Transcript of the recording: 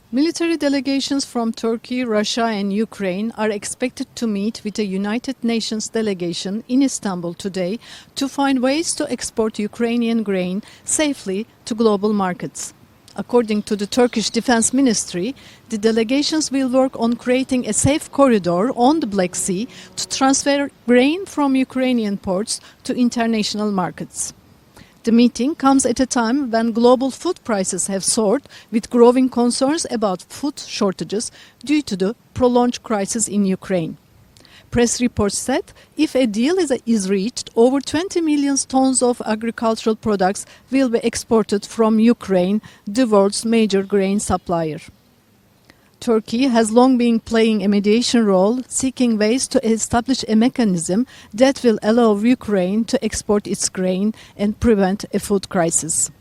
Military delegations from Turkey, Russia and Ukraine are expected to meet with a United Nations delegation in Istanbul today to find ways to export Ukrainian grain safely to global markets. According to the Turkish Defense Ministry, the delegations will work on creating a safe corridor on the Black Sea to transfer grain from Ukrainian ports to international markets. The meeting comes at a time when global food prices have soared, with growing concerns about food shortages due to the prolonged crisis in Ukraine. Press reports said if a deal is reached, over 20 million tons of agricultural products will be exported from Ukraine, the world's major grain supplier. Turkey has long been playing a mediation role, seeking ways to establish a mechanism that will allow Ukraine to export its grain and prevent a food crisis.